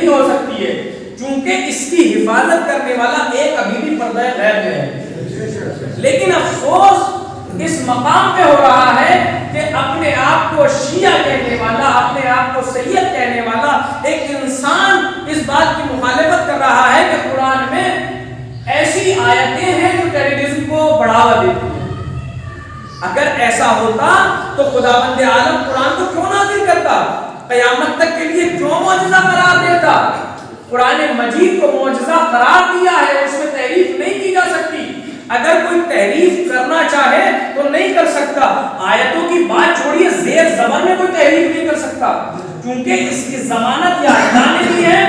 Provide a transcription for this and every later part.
نہیں ہو سکتی ہے، چونکہ اس کی حفاظت کرنے والا ایک ابھی بھی پردہ غیب میں ہے۔ لیکن افسوس اس مقام پہ ہو رہا ہے کہ اپنے آپ کو شیعہ کہنے والا، اپنے آپ کو سید کہنے والا ایک انسان اس بات کی مخالفت کر رہا ہے کہ قرآن میں ایسی آیتیں ہیں جو ٹیررزم کو بڑھاوا دیتی ہیں۔ اگر ایسا ہوتا تو خداوند عالم قرآن کو کیوں نازل کرتا؟ قیامت تک کے لیے کیوں معجزہ قرار دیتا؟ قرآن مجید کو معجزہ قرار دیا ہے، اس میں تحریف نہیں کی جا سکتی۔ اگر کوئی تحریف کرنا چاہے تو نہیں کر سکتا۔ آیتوں کی بات چھوڑیے، زیر زبان میں کوئی تحریف نہیں کر سکتا، کیونکہ اس کی ضمانت یا اللہ نے دی ہے،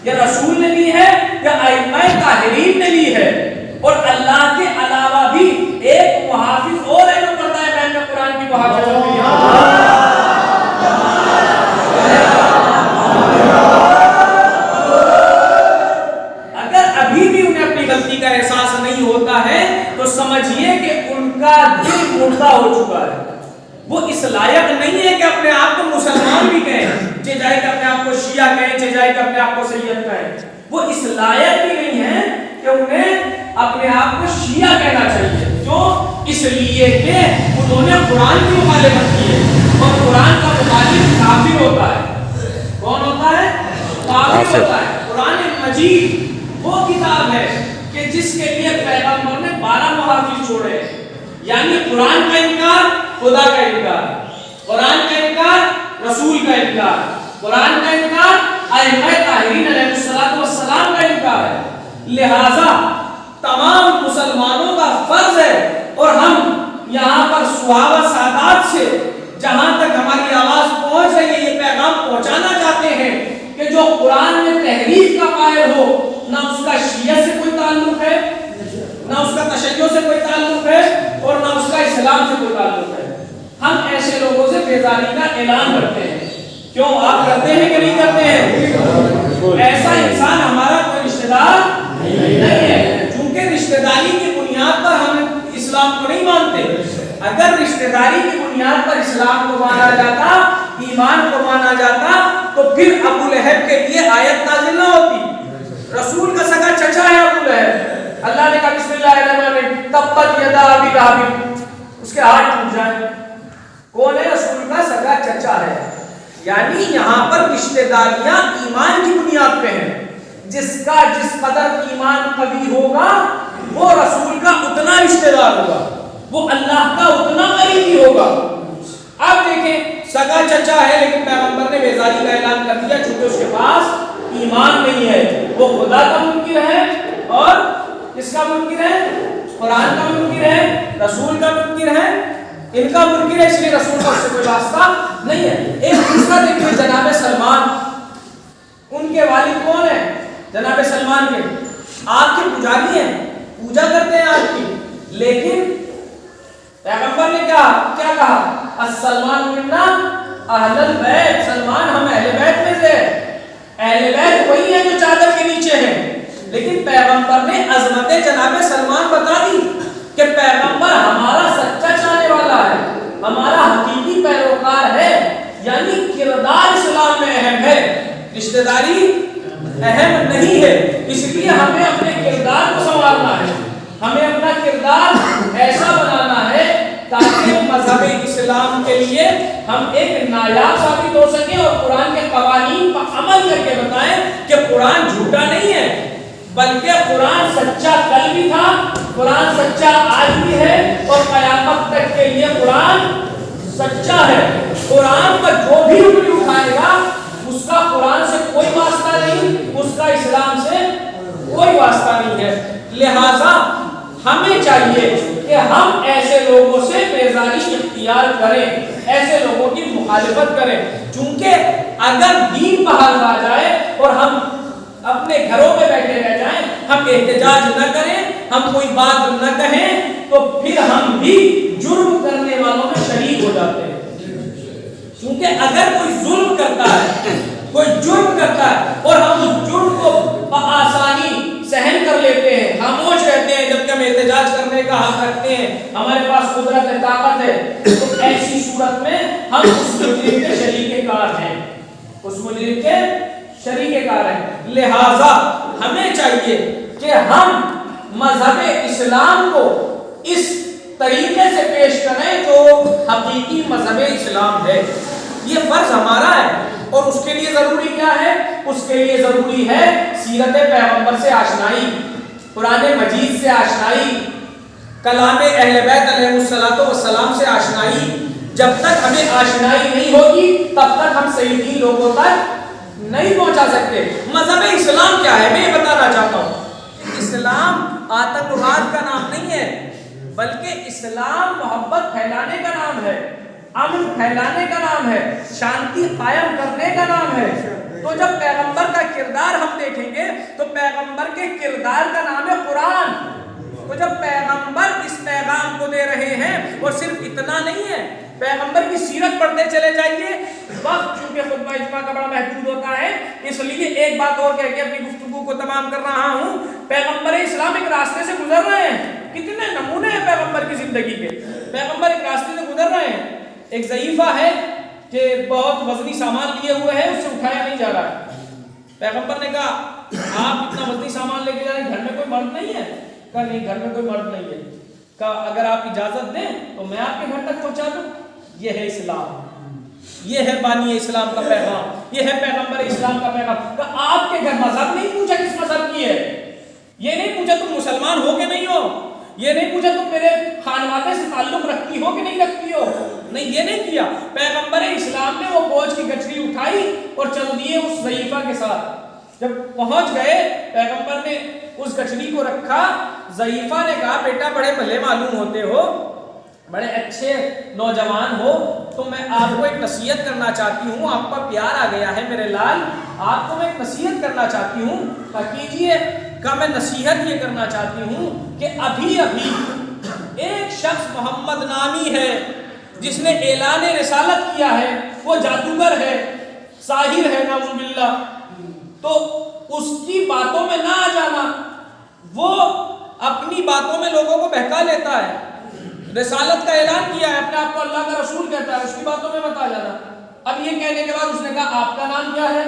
یا رسول نے دی ہے، یا ائمہ طاہرین نے دی ہے، اور اللہ کے علاوہ بھی ایک محافظ اور ہے جو پڑھتا ہے میں قرآن کی محافظت کے لیے۔ غلطی کا احساس نہیں ہوتا ہے تو سمجھیے کہ ان کا دل مردہ ہو چکا ہے، وہ اس لائق نہیں ہے کہ اپنے آپ کو مسلمان بھی کہیں، چاہے کہ اپنے آپ کو شیعہ کہیں، چاہے کہ اپنے آپ کو سید کہیں، وہ اس لائق بھی نہیں ہے کہ انہیں اپنے آپ کو شیعہ کہنا چاہیے۔ کیوں؟ اس لیے کہ انہوں نے قرآن کی مخالفت کی ہے، اور قرآن کا مخالف کافر ہوتا ہے۔ کون ہوتا ہے؟ کافر ہوتا ہے۔ قرآن مجید وہ کتاب ہے کہ جس کے لیے پیغمبر نے 12 محافظ چھوڑے، یعنی قرآن کا انکار خدا کا انکار، قرآن کا انکار رسول کا انکار، قرآن کا انکار ائمہ طاہرین علیہ السلام کا انکار ہے۔ لہذا تمام مسلمانوں کا فرض ہے، اور ہم یہاں پر صحابہ سادات سے جہاں تک ہماری آواز پہنچ رہی ہے یہ پیغام پہنچانا چاہتے ہیں کہ جو قرآن میں تحریف کا قائل ہو، نہ اس کا شیعہ سے کوئی تعلق ہے، نہ اس کا تشیع سے کوئی تعلق ہے، اور نہ اس کا اسلام سے کوئی تعلق ہے، ہم ایسے لوگوں سے بیزاری کا اعلان کرتے ہیں۔ کیوں؟ آپ کرتے ہیں کہ نہیں کرتے ہیں؟ ایسا انسان ہمارا کوئی رشتہ دار نہیں ہے، چونکہ رشتہ داری کی بنیاد پر ہم اسلام کو نہیں مانتے۔ اگر رشتہ داری کی بنیاد پر اسلام کو مانا جاتا، ایمان کو مانا جاتا، تو پھر ابو لہب کے لیے آیت نازل نہ ہوتی۔ رسول کا سگا چچا ہے ابو لہب، اللہ نے کہا بسم اللہ الرحمن الرحیم تبت یدا ابی لہب، اس کے ہاتھ ٹوٹ جائیں۔ کون ہے؟ رسول کا سگا چچا ہے۔ یعنی یہاں پر رشتہ داریاں ایمان کی بنیاد پہ ہیں، جس کا جس قدر ایمان قوی ہوگا وہ رسول کا اتنا رشتہ دار ہوگا، وہ اللہ کا اتنا قریبی ہوگا۔ اب دیکھیں سگا چچا ہے لیکن پیغمبر نے بیزاری کا اعلان کر دیا، چونکہ اس کے پاس ایمان نہیں ہے، وہ خدا کا منکر ہے، اور کس کا منکر ہے؟ قرآن کا منکر ہے، رسول کا منکر ہے، ان کا منکر ہے، اس لیے رسول کا اس سے کوئی واسطہ نہیں ہے۔ ایک دوسرا دیکھیں جناب سلمان، ان کے والد کون ہیں؟ جناب سلمان کے آگ کے پجاری ہیں، پوجا کرتے ہیں آگ کی، لیکن پیغمبر نے کیا کہا؟ السلمان منا اہل البیت، سلمان ہم اہل بیت میں سے، اہل بیت وہی ہیں جو چادر کے نیچے ہیں۔ لیکن پیغمبر نے عظمت جناب سلمان بتا دی کہ پیغمبر ہمارا سچا چاہنے والا ہے، ہمارا حقیقی پیروکار ہے، یعنی کردار اسلام میں اہم ہے، رشتہ داری اہم نہیں ہے۔ اس لیے ہمیں اپنے کردار کو سنوارنا ہے، ہمیں اپنا کردار ایسا بنانا ہے تاکہ مذہب اسلام کے لیے ہم ایک نایاب ثابت ہو سکیں، اور قرآن کے قوانین پر عمل کر کے بتائیں کہ قرآن جھوٹا نہیں ہے، بلکہ قرآن سچا کل بھی تھا، قرآن سچا آج بھی ہے، اور قیامت تک کے لیے قرآن سچا ہے۔ قرآن پر جو بھی انگلی اٹھائے گا اس کا قرآن سے کوئی واسطہ نہیں، اس کا اسلام سے کوئی واسطہ نہیں ہے۔ لہذا ہمیں چاہیے کہ ہم ایسے لوگوں سے بیزاری اختیار کریں، ایسے لوگوں کی مخالفت کریں، چونکہ اگر دین بحال آ جائے اور ہم اپنے گھروں میں بیٹھے رہ جائیں، ہم احتجاج نہ کریں، ہم کوئی بات نہ کہیں، تو پھر ہم بھی جرم کرنے والوں میں شریک ہو جاتے ہیں۔ کیونکہ اگر کوئی ظلم کرتا ہے، کوئی جرم کرتا ہے، اور ہم اس جرم کو بآسانی سہن کر لیتے ہیں، خاموش رہتے ہیں، جبکہ ہم احتجاج کرنے کا حق رکھتے ہیں، ہمارے پاس قدرت ہے، طاقت ہے، تو ایسی صورت میں ہم اس مجرم کے شریک کار ہیں، اس مجرم کے شریک کار ہیں. لہذا ہمیں چاہیے کہ ہم مذہب اسلام کو اس طریقے سے پیش کریں جو حقیقی مذہب اسلام ہے. یہ فرض ہمارا ہے. اور اس کے لیے ضروری کیا ہے؟ اس کے لیے ضروری ہے سیرت پیغمبر سے آشنائی، قرآن مجید سے آشنائی، کلام اہل بیت علیہ السلام سے آشنائی. جب تک ہمیں آشنائی نہیں ہوگی تب تک ہم صحیح دین لوگوں تک نہیں پہنچا سکتے. مذہب اسلام کیا ہے؟ میں یہ بتانا چاہتا ہوں. اسلام آتنکواد کا نام نہیں ہے، بلکہ اسلام محبت پھیلانے کا نام ہے، امن پھیلانے کا نام ہے، شانتی قائم کرنے کا نام ہے. تو جب پیغمبر کا کردار ہم دیکھیں گے تو پیغمبر کے کردار کا نام ہے قرآن. تو جب پیغمبر اس پیغام کو دے رہے ہیں اور صرف اتنا نہیں ہے، پیغمبر کی سیرت پڑھتے چلے جائیے. وقت چونکہ خطبہ اجماع کا بڑا محدود ہوتا ہے اس لیے ایک بات اور کہہ کے اپنی گفتگو کو تمام کر رہا ہوں. پیغمبر اسلام ایک راستے سے گزر رہے ہیں. کتنے نمونے ہیں پیغمبر کی زندگی کے. پیغمبر ایک راستے سے گزر رہے ہیں. ایک ضعیفہ ہے کہ بہت وزنی سامان لیے ہوئے ہے، اس سے اٹھایا نہیں جا رہا ہے. پیغمبر نے کہا آپ اتنا وزنی سامان لے کے جا رہے ہیں، گھر میں کوئی مرد نہیں ہے؟ کہا نہیں، گھر میں کوئی مرد نہیں ہے. کہا اگر آپ اجازت دیں تو میں آپ کے گھر تک پہنچا دوں. یہ ہے اسلام، یہ ہے بانی اسلام کا پیغام، یہ ہے پیغمبر اسلام کا پیغام. کہا آپ کے گھر مذہب نہیں پوچھا کس مذہب کی ہے، یہ نہیں پوچھا تم مسلمان ہو کہ نہیں ہو، یہ نہیں پوچھا تم میرے خانوادے سے تعلق رکھتی ہو کہ نہیں رکھتی ہو. نہیں، یہ نہیں کیا. پیغمبر اسلام نے وہ بوجھ کی گٹھری اٹھائی اور چل دیے اس ضعیفہ کے ساتھ. جب پہنچ گئے پیغمبر نے اس گٹھری کو رکھا. ضعیفہ نے کہا بیٹا بڑے بھلے معلوم ہوتے ہو، بڑے اچھے نوجوان ہو، تو میں آپ کو ایک نصیحت کرنا چاہتی ہوں. آپ کا پیار آ گیا ہے میرے لال، آپ کو میں ایک نصیحت کرنا چاہتی ہوں. کیجیے. کہ میں نصیحت یہ کرنا چاہتی ہوں کہ ابھی ایک شخص محمد نامی ہے جس نے اعلان رسالت کیا ہے، وہ جادوگر ہے، ساحر ہے نعوذ باللہ. تو اس کی باتوں میں نہ آ جانا. وہ اپنی باتوں میں لوگوں کو بہکا لیتا ہے. رسالت کا اعلان کیا ہے، اپنے آپ کو اللہ کا رسول کہتا ہے، اس کی باتوں میں مت آ جانا. اب یہ کہنے کے بعد اس نے کہا آپ کا نام کیا ہے؟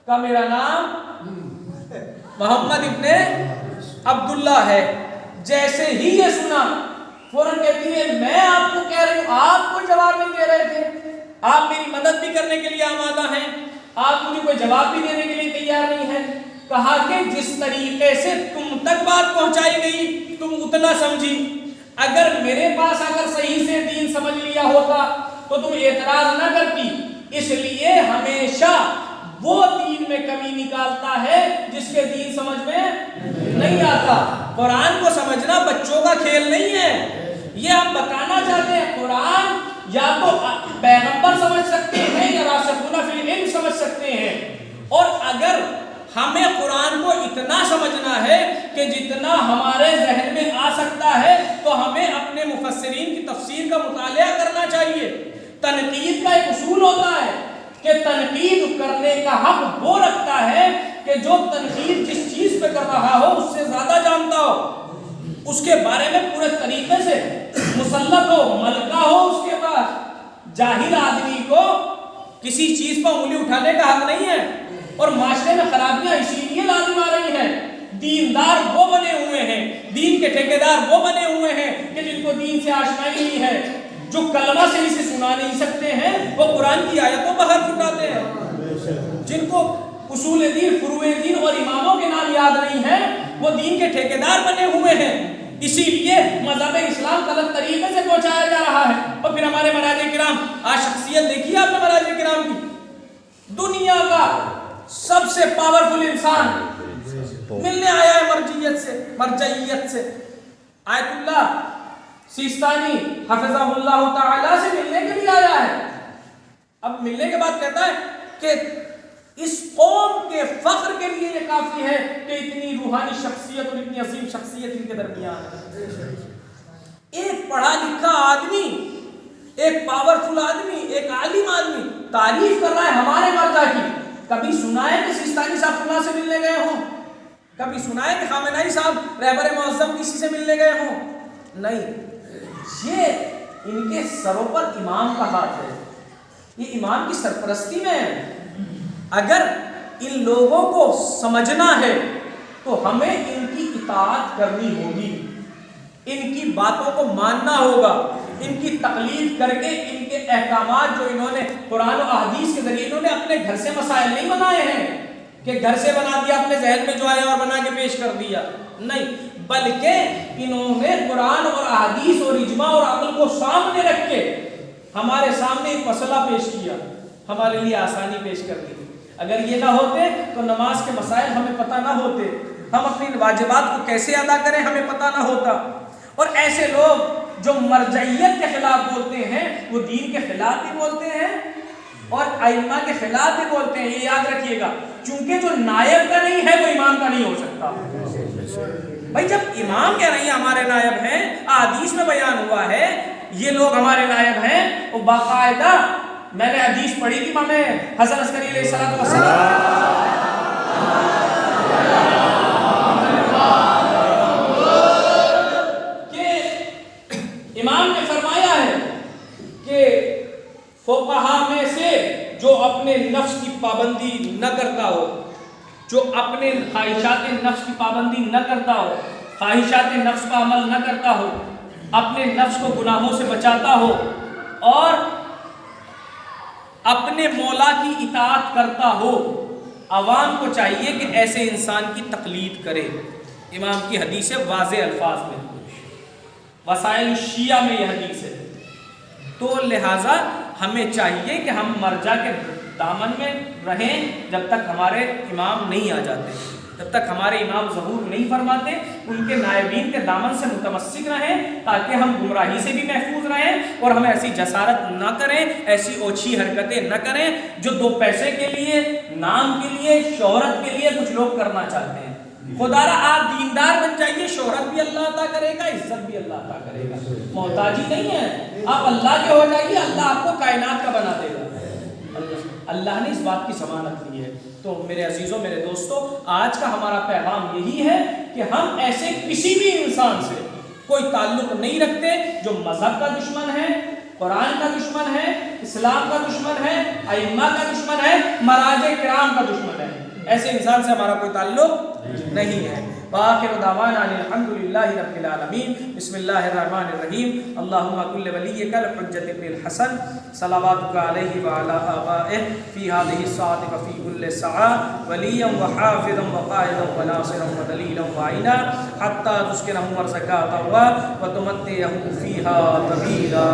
کہا میرا نام محمد ابن عبداللہ ہے. جیسے ہی یہ سنا فوراً کہتی ہے میں آپ کو کہہ رہی ہوں، آپ کوئی جواب نہیں دے رہے تھے، آپ میری مدد بھی کرنے کے لیے آمادہ ہیں، آپ مجھے کوئی جواب بھی دینے کے لیے تیار نہیں ہیں. کہا کہ جس طریقے سے تم تک بات پہنچائی گئی تم اتنا سمجھی، اگر میرے پاس اگر صحیح سے دین سمجھ لیا ہوتا تو تم اعتراض نہ کرتی. اس لیے ہمیشہ وہ دین میں کمی نکالتا ہے جس کے دین سمجھ میں نہیں آتا. قرآن کو سمجھنا بچوں کا کھیل نہیں ہے. یہ ہم بتانا چاہتے ہیں قرآن یا تو پیغمبر سمجھ سکتے ہیں یا راسخون فی العلم سمجھ سکتے ہیں. اور اگر ہمیں قرآن کو اتنا سمجھنا ہے کہ جتنا ہمارے ذہن میں آ سکتا ہے تو ہمیں اپنے مفسرین کی تفسیر کا مطالعہ کرنا چاہیے. تنقید کا ایک اصول ہوتا ہے کہ تنقید کرنے کا حق وہ رکھتا ہے کہ جو تنقید جس چیز پہ کر رہا ہو اس سے زیادہ جانتا ہو، اس کے بارے میں پورے طریقے سے مسلط ہو، ملکہ ہو اس کے پاس. جاہل آدمی کو کسی چیز پر انگلی اٹھانے کا حق نہیں ہے. اور معاشرے میں خرابیاں اسی لیے لازم آ رہی ہیں. دیندار وہ بنے ہوئے ہیں، دین کے ٹھیکیدار وہ بنے ہوئے ہیں کہ جن کو دین سے آشنائی نہیں ہے، جو کلمہ سے اسے سنا نہیں سکتے ہیں وہ قرآن کی آیتوں پر حرف اٹھاتے ہیں. جن کو اصول دین، فروع دین اور اماموں کے نام یاد نہیں ہیں وہ دین کے ٹھیکیدار بنے ہوئے ہیں. اسی لیے مذہب اسلام غلط طریقے سے پہنچایا جا رہا ہے. اور پھر ہمارے مراجع کرام، آج شخصیت دیکھیے آپ نے مراجع کرام کی. دنیا کا سب سے پاورفل انسان ملنے آیا ہے مرجعیت سے. آیت اللہ سیستانی حفظہ اللہ تعالی سے ملنے کے لیے آیا ہے. اب ملنے کے بعد کہتا ہے کہ اس قوم کے فخر کے لیے یہ کافی ہے کہ اتنی روحانی شخصیت اور اتنی عظیم شخصیت ان کے درمیان ہے. ایک پڑھا لکھا آدمی، ایک پاورفل آدمی، ایک عالم آدمی تعریف کر رہا ہے ہمارے مرجع کی. کبھی سنا ہے کہ سیستانی صاحب فلاں سے ملنے گئے ہوں؟ کبھی سنا ہے کہ خامنہئی صاحب رہبر معظم کسی سے ملنے گئے ہوں؟ نہیں. یہ ان کے سروں پر امام کا ہاتھ ہے، یہ امام کی سرپرستی میں ہے. اگر ان لوگوں کو سمجھنا ہے تو ہمیں ان کی اطاعت کرنی ہوگی، ان کی باتوں کو ماننا ہوگا، ان کی تقلید کر کے ان کے احکامات جو انہوں نے قرآن و احادیث کے ذریعے، انہوں نے اپنے گھر سے مسائل نہیں بنائے ہیں کہ گھر سے بنا دیا اپنے ذہن میں جو آیا اور بنا کے پیش کر دیا، نہیں، بلکہ انہوں نے قرآن اور احادیث اور اجماع اور عقل کو سامنے رکھ کے ہمارے سامنے ایک مسئلہ پیش کیا، ہمارے لیے آسانی پیش کر دی۔ اگر یہ نہ ہوتے تو نماز کے مسائل ہمیں پتہ نہ ہوتے، ہم اپنی واجبات کو کیسے ادا کریں ہمیں پتہ نہ ہوتا۔ اور ایسے لوگ جو مرجعیت کے خلاف بولتے ہیں وہ دین کے خلاف بھی بولتے ہیں اور ائمہ کے خلاف بھی بولتے ہیں، یہ یاد رکھیے گا، چونکہ جو نائب کا نہیں ہے وہ امام کا نہیں ہو سکتا۔ بھائی جب امام کہہ رہے ہیں ہمارے نائب ہیں، احادیث میں بیان ہوا ہے یہ لوگ ہمارے نائب ہیں، وہ باقاعدہ میں نے حدیث پڑھی تھی امام حسن عسکری علیہ السلام امام نے فرمایا ہے کہ فقہا میں سے جو اپنے نفس کی پابندی نہ کرتا ہو، جو اپنے خواہشات نفس کی پابندی نہ کرتا ہو، خواہشات نفس کا عمل نہ کرتا ہو، اپنے نفس کو گناہوں سے بچاتا ہو اور اپنے مولا کی اطاعت کرتا ہو، عوام کو چاہیے کہ ایسے انسان کی تقلید کرے۔ امام کی حدیث ہے واضح الفاظ میں، وسائل شیعہ میں یہ حدیث ہے، تو لہٰذا ہمیں چاہیے کہ ہم مرجع کے دامن میں رہیں جب تک ہمارے امام نہیں آ جاتے، جب تک ہمارے امام ظہور نہیں فرماتے، ان کے نائبین کے دامن سے متمسک رہیں تاکہ ہم گمراہی سے بھی محفوظ رہیں اور ہم ایسی جسارت نہ کریں، ایسی اوچھی حرکتیں نہ کریں جو دو پیسے کے لیے، نام کے لیے، شہرت کے لیے کچھ لوگ کرنا چاہتے ہیں۔ خدا را آپ دیندار بن جائیے، شہرت بھی اللہ عطا کرے گا، عزت بھی اللہ عطا کرے گا، محتاجی نہیں ہے، آپ اللہ کے ہو جائیے، اللہ آپ کو کائنات کا بنا دے گا۔ اللہ نے اس بات کی ضمانت دی ہے۔ تو میرے عزیزوں، میرے دوستوں، آج کا ہمارا پیغام یہی ہے کہ ہم ایسے کسی بھی انسان سے کوئی تعلق نہیں رکھتے جو مذہب کا دشمن ہے، قرآن کا دشمن ہے، اسلام کا دشمن ہے، ائمہ کا دشمن ہے، مراجع کرام کا دشمن ہے، ایسے انسان سے ہمارا کوئی تعلق نہیں ہے۔ وآخر دعوانا الحمدللہ رب العالمین۔ بسم اللہ الرحمن الرحیم۔ اللہم کل ولیک الحجۃ ابن الحسن صلواتک علیہ وعلی آبائہ فی ہذہ الساعۃ وفی کل ساعہ ولیا وحافظا وقائدا وناصرا ودلیلا وعینا حتی تسکنہ مرزقہ وتمتعہ فیہا طویلا۔